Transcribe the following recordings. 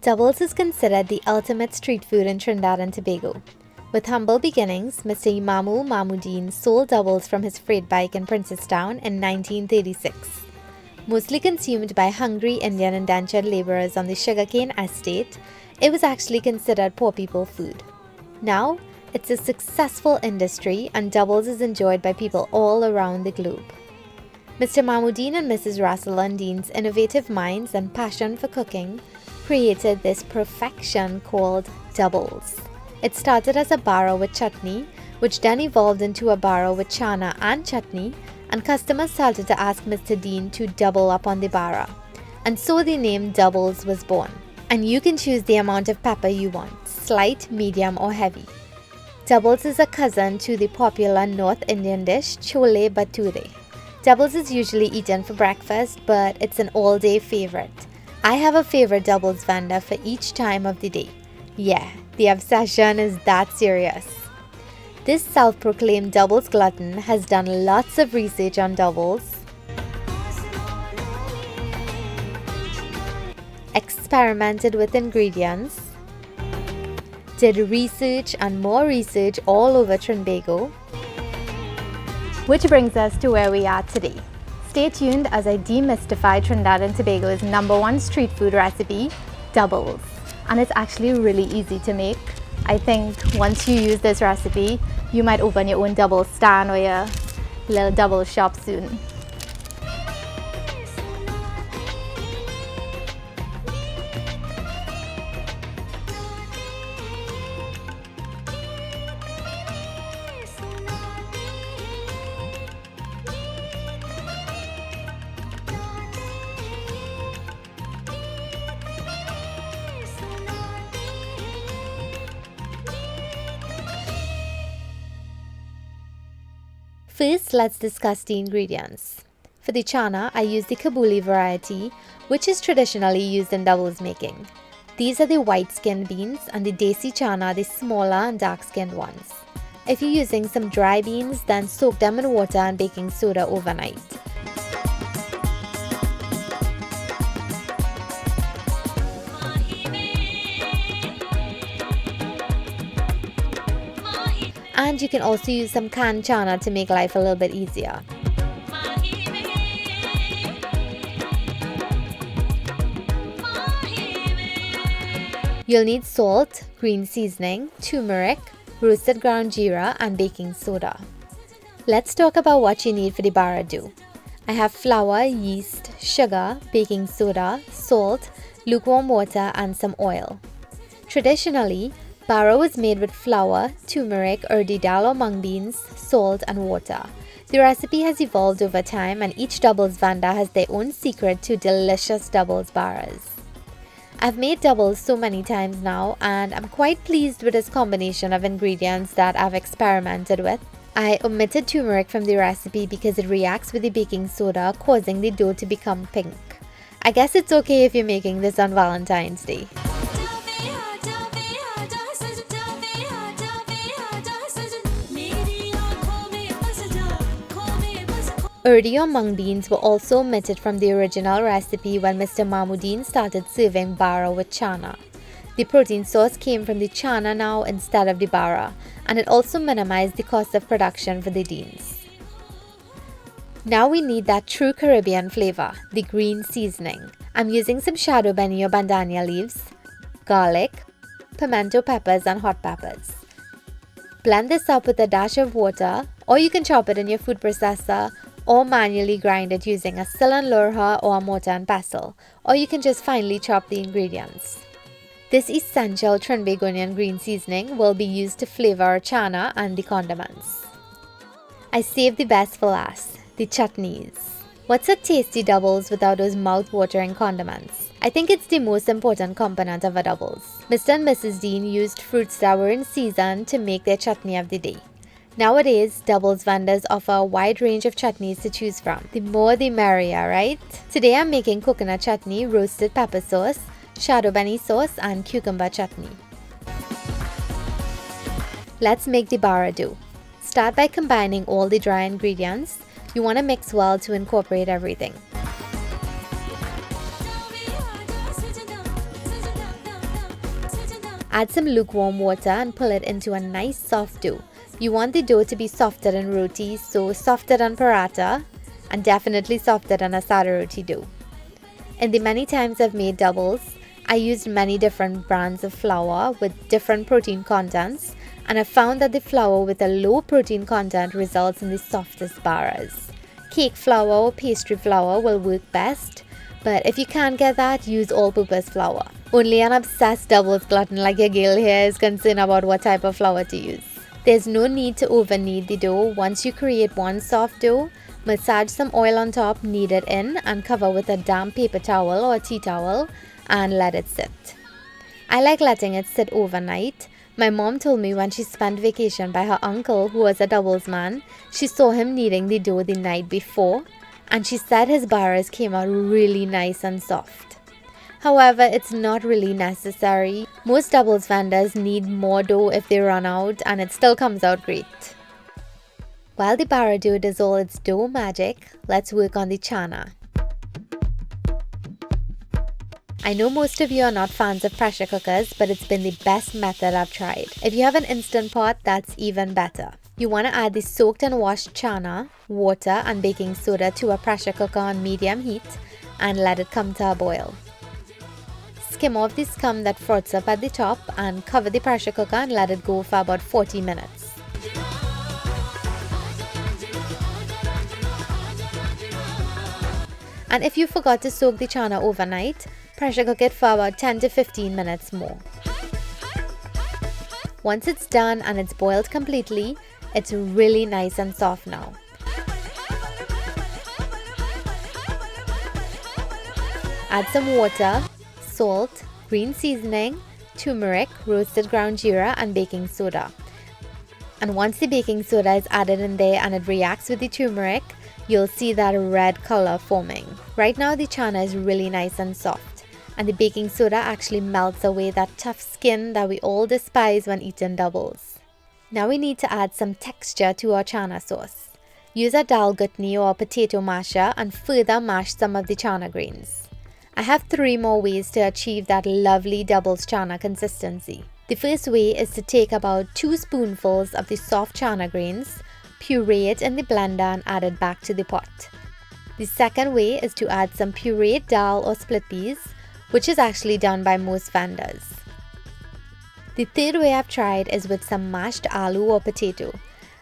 Doubles is considered the ultimate street food in Trinidad and Tobago. With humble beginnings, Mr. MamooDeen sold doubles from his freight bike in Princestown in 1936. Mostly consumed by hungry Indian indentured laborers on the sugarcane estate, it was actually considered poor people food. Now, it's a successful industry and doubles is enjoyed by people all around the globe. Mr. MamooDeen and Mrs. Rasulan Deen's innovative minds and passion for cooking created this perfection called doubles. It started as a bara with chutney, which then evolved into a bara with chana and chutney, and customers started to ask Mr. Deen to double up on the bara. And so the name doubles was born. And you can choose the amount of pepper you want, slight, medium or heavy. Doubles is a cousin to the popular North Indian dish Chole Bhature. Doubles is usually eaten for breakfast, but it's an all-day favorite. I have a favorite doubles vendor for each time of the day. Yeah, the obsession is that serious. This self-proclaimed doubles glutton has done lots of research on doubles, experimented with ingredients, did research and more research all over Trinbago, which brings us to where we are today. Stay tuned as I demystify Trinidad and Tobago's #1 street food recipe, doubles. And it's actually really easy to make. I think once you use this recipe, you might open your own double stand or your little double shop soon. First, let's discuss the ingredients. For the chana, I use the Kabuli variety, which is traditionally used in doubles making. These are the white-skinned beans and the desi chana, the smaller and dark-skinned ones. If you're using some dry beans, then soak them in water and baking soda overnight. And you can also use some canned chana to make life a little bit easier. You'll need salt, green seasoning, turmeric, roasted ground jeera and baking soda. Let's talk about what you need for the bara dough. I have flour, yeast, sugar, baking soda, salt, lukewarm water and some oil. Traditionally, bara was made with flour, turmeric, urdi dal or mung beans, salt and water. The recipe has evolved over time and each doubles vendor has their own secret to delicious doubles baras. I've made doubles so many times now and I'm quite pleased with this combination of ingredients that I've experimented with. I omitted turmeric from the recipe because it reacts with the baking soda, causing the dough to become pink. I guess it's okay if you're making this on Valentine's Day. Urdi or mung beans were also omitted from the original recipe when Mr. MamooDeen started serving bara with chana. The protein source came from the chana now instead of the bara, and it also minimized the cost of production for the Deens. Now we need that true Caribbean flavor, the green seasoning. I'm using some shadow benny or bandania leaves, garlic, pimento peppers and hot peppers. Blend this up with a dash of water, or you can chop it in your food processor or manually grind it using a silan lurha or a mortar and pestle, or you can just finely chop the ingredients. This essential Trinbagonian green seasoning will be used to flavor our chana and the condiments. I saved the best for last, the chutneys. What's a tasty doubles without those mouth-watering condiments? I think it's the most important component of a doubles. Mr. and Mrs. Deen used fruits that were in season to make their chutney of the day. Nowadays, doubles vendors offer a wide range of chutneys to choose from. The more the merrier, right? Today I'm making coconut chutney, roasted pepper sauce, shadow benny sauce and cucumber chutney. Let's make the bara dough. Start by combining all the dry ingredients. You want to mix well to incorporate everything. Add some lukewarm water and pull it into a nice soft dough. You want the dough to be softer than roti, so softer than paratha and definitely softer than a sada roti dough. In the many times I've made doubles, I used many different brands of flour with different protein contents, and I found that the flour with a low protein content results in the softest baras. Cake flour or pastry flour will work best, but if you can't get that, use all-purpose flour. Only an obsessed doubles glutton like your girl here is concerned about what type of flour to use. There's no need to over-knead the dough. Once you create one soft dough, massage some oil on top, knead it in, and cover with a damp paper towel or a tea towel and let it sit. I like letting it sit overnight. My mom told me when she spent vacation by her uncle, who was a doubles man, she saw him kneading the dough the night before, and she said his baras came out really nice and soft. However, it's not really necessary. Most doubles vendors need more dough if they run out, and it still comes out great. While the bara dough does all its dough magic, let's work on the chana. I know most of you are not fans of pressure cookers, but it's been the best method I've tried. If you have an instant pot, that's even better. You want to add the soaked and washed chana, water and baking soda to a pressure cooker on medium heat and let it come to a boil. Skim off the scum that froths up at the top and cover the pressure cooker and let it go for about 40 minutes. And if you forgot to soak the chana overnight, pressure cook it for about 10 to 15 minutes more. Once it's done and it's boiled completely, it's really nice and soft now. Add some water, salt, green seasoning, turmeric, roasted ground jeera and baking soda. And once the baking soda is added in there and it reacts with the turmeric, you'll see that red color forming. Right now the chana is really nice and soft, and the baking soda actually melts away that tough skin that we all despise when eating doubles. Now we need to add some texture to our chana sauce. Use a dal chutney or a potato masher and further mash some of the chana grains. I have 3 more ways to achieve that lovely doubles chana consistency. The first way is to take about 2 spoonfuls of the soft chana grains, puree it in the blender and add it back to the pot. The second way is to add some pureed dal or split peas, which is actually done by most vendors. The third way I've tried is with some mashed aloo or potato.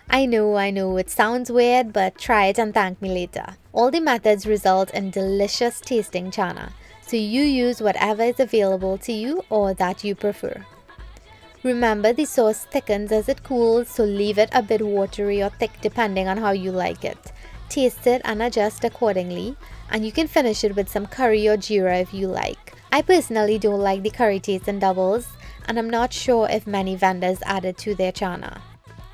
I know, it sounds weird, but try it and thank me later. All the methods result in delicious tasting chana, so you use whatever is available to you or that you prefer. Remember, the sauce thickens as it cools, so leave it a bit watery or thick depending on how you like it. Taste it and adjust accordingly, and you can finish it with some curry or jeera if you like. I personally don't like the curry taste in doubles, and I'm not sure if many vendors add it to their chana.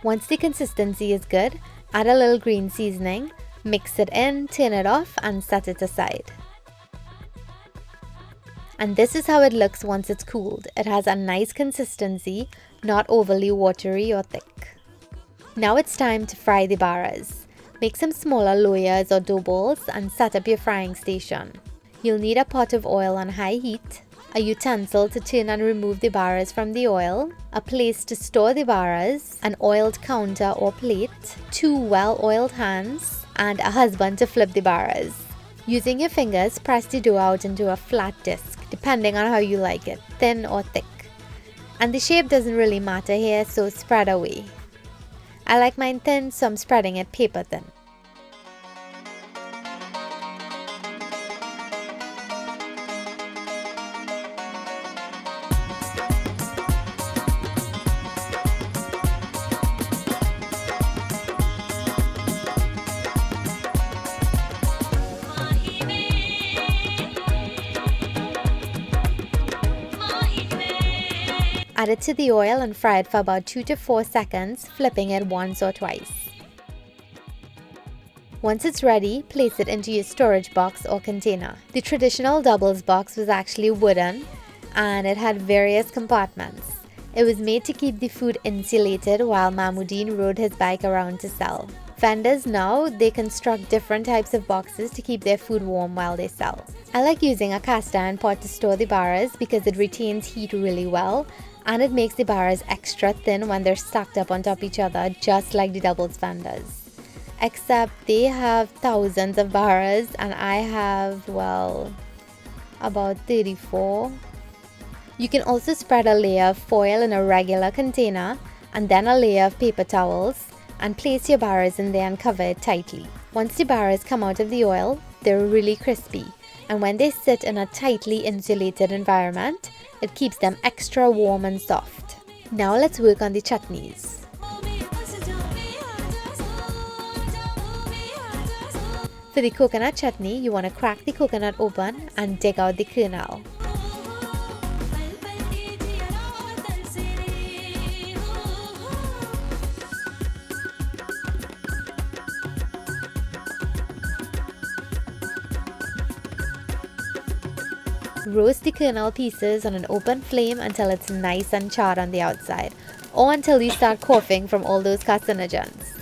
Once the consistency is good, add a little green seasoning, mix it in, turn it off and set it aside. And this is how it looks once it's cooled. It has a nice consistency, not overly watery or thick. Now it's time to fry the baras. Make some smaller loyas or dough balls and set up your frying station. You'll need a pot of oil on high heat, a utensil to turn and remove the baras from the oil, a place to store the baras, an oiled counter or plate, 2 well-oiled hands, and a husband to flip the baras. Using your fingers, press the dough out into a flat disc, depending on how you like it, thin or thick. And the shape doesn't really matter here, so spread away. I like mine thin, so I'm spreading it paper thin. Add it to the oil and fry it for about 2 to 4 seconds, flipping it once or twice. Once it's ready, place it into your storage box or container. The traditional doubles box was actually wooden and it had various compartments. It was made to keep the food insulated while MamooDeen rode his bike around to sell. Vendors now, they construct different types of boxes to keep their food warm while they sell. I like using a cast iron pot to store the baras because it retains heat really well, And it makes the baras extra thin when they're stacked up on top of each other, just like the doubles vendors. Except they have thousands of baras and I have, well, about 34. You can also spread a layer of foil in a regular container and then a layer of paper towels and place your baras in there and cover it tightly. Once the baras come out of the oil, they're really crispy, and when they sit in a tightly insulated environment, it keeps them extra warm and soft. Now let's work on the chutneys. For the coconut chutney, you want to crack the coconut open and dig out the kernel. Roast the kernel pieces on an open flame until it's nice and charred on the outside, or until you start coughing from all those carcinogens.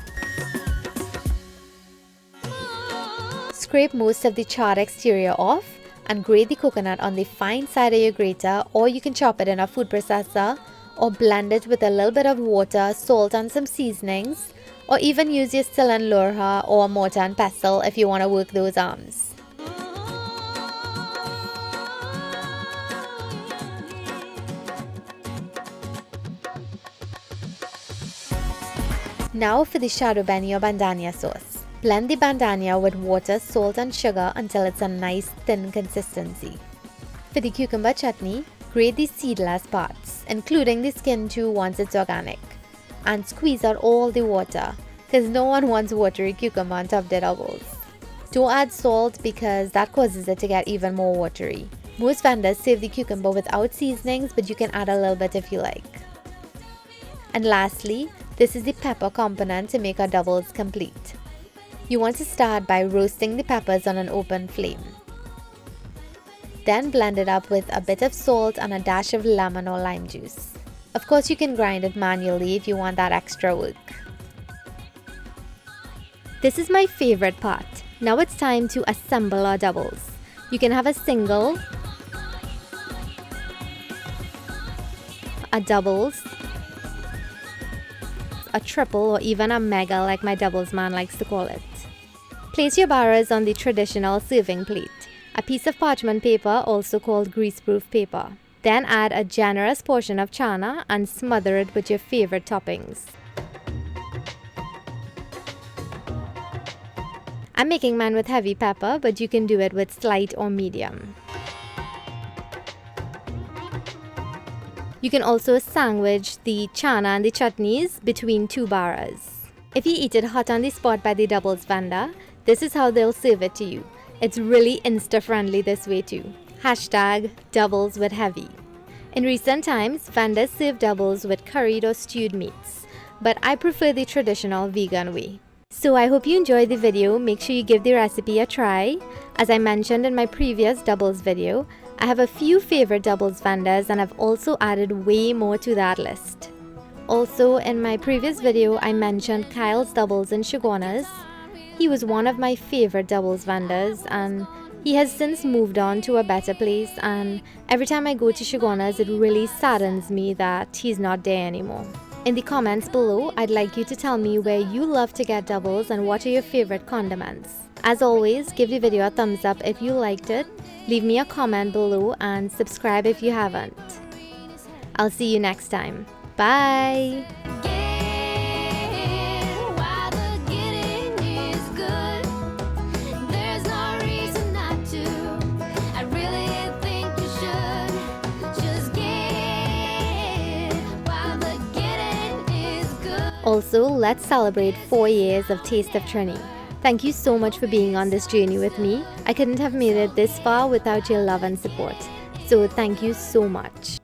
Scrape most of the charred exterior off and grate the coconut on the fine side of your grater, or you can chop it in a food processor or blend it with a little bit of water, salt and some seasonings, or even use your still and loraha or mortar and pestle if you want to work those arms. Now for the shadow beni or bandania sauce. Blend the bandania with water, salt and sugar until it's a nice thin consistency. For the cucumber chutney, grate the seedless parts, including the skin too once it's organic, and squeeze out all the water, because no one wants watery cucumber on top of their doubles. Don't add salt because that causes it to get even more watery. Most vendors serve the cucumber without seasonings, but you can add a little bit if you like. And lastly, this is the pepper component to make our doubles complete. You want to start by roasting the peppers on an open flame. Then blend it up with a bit of salt and a dash of lemon or lime juice. Of course, you can grind it manually if you want that extra work. This is my favorite part. Now it's time to assemble our doubles. You can have a single, a doubles, a triple, or even a mega like my doubles man likes to call it. Place your baras on the traditional serving plate, a piece of parchment paper also called greaseproof paper. Then add a generous portion of chana and smother it with your favorite toppings. I'm making mine with heavy pepper, but you can do it with slight or medium. You can also sandwich the chana and the chutneys between two baras. If you eat it hot on the spot by the doubles vendor, this is how they'll serve it to you. It's really Insta-friendly this way too. Hashtag doubles with heavy. In recent times, vendors serve doubles with curried or stewed meats, but I prefer the traditional vegan way. So I hope you enjoyed the video. Make sure you give the recipe a try. As I mentioned in my previous doubles video, I have a few favorite doubles vendors and I've also added way more to that list. Also, in my previous video, I mentioned Kyle's doubles in Chaguanas. He was one of my favorite doubles vendors and he has since moved on to a better place, and every time I go to Chaguanas, it really saddens me that he's not there anymore. In the comments below, I'd like you to tell me where you love to get doubles and what are your favorite condiments. As always, give the video a thumbs up if you liked it, leave me a comment below and subscribe if you haven't. I'll see you next time. Bye! Also, let's celebrate 4 years of Taste of Trini. Thank you so much for being on this journey with me. I couldn't have made it this far without your love and support. So thank you so much.